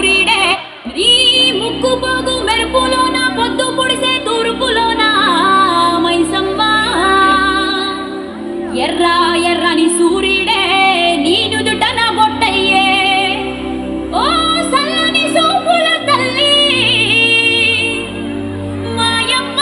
సూర్యుడే నీ ముక్కు పోగు మెరుపులోన పొద్దు పొడిసే తూర్పులోన మైసమ్మ ఎర్ర ఎర్రని సూర్యుడే నీ నుదుటన బొట్టయ్యే ఓ సల్లని సూపుల తల్లి మాయమ్మ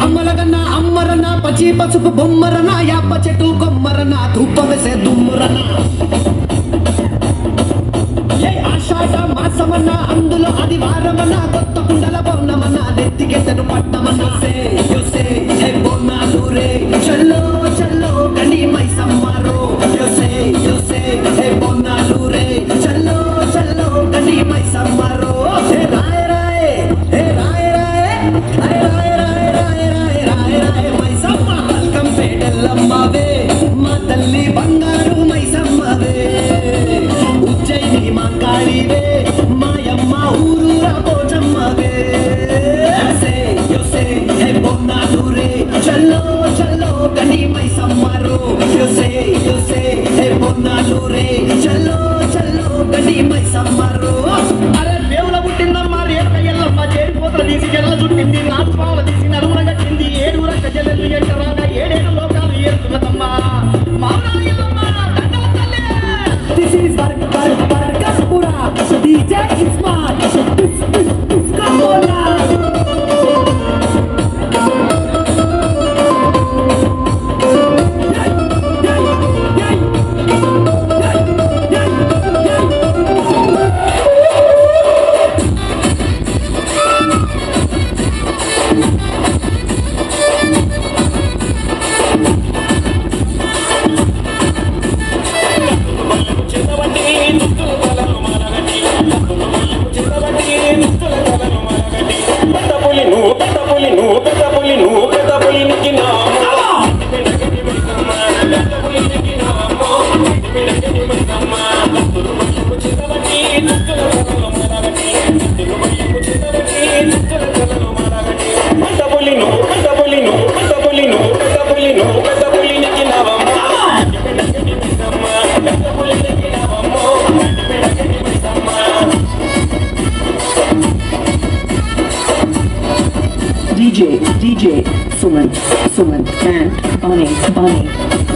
అమ్మలగన్న అమ్మరన పచ్చి పసుపు బొమ్మరన యాప చెట్టు కొమ్మరన ధూప వేసే దుమ్మరన ఆషాఢ మాసమన్న అందులో ఆదివారమన్న కొత్త కుండల బొన్నమన్న నెత్తికెత్తను పట్టమన్న హే బొన్నాలు రే చల్లో చల్లో గని మైసమ్మరో హే బొన్నాలు రే చల్లో చల్లో గని మైసమ్మరో హే రాయ రాయ హే రాయ రాయ రాయ మైసమ్మ కంపేటల్లమ్మవే మా తల్లి బంగారు మైసమ్మవే ఉజ్జయిని మా కాళివే మాయమ్మ ఊరూరా పోచమ్మవే హే బొన్నాలు రే చల్లో చల్లో గని మైసమ్మరో హే బొన్నాలు రే చల్లో చల్లో గని మైసమ్మరో అరే దేవుల పుట్టిందమ్మా రేప ఎల్లమ్మ చేరిపోతల తీసి జల్ల చుట్టింది నాట్పావల తీసి నడుమున కట్టింది ఏడుగుర గజలెల్లు ఎంటరాగా ఏడేడు లోకాలు ఏరుతున్నదమ్మా This is Barkaspura, DJ is smart, come on DJ Suman and Bunny.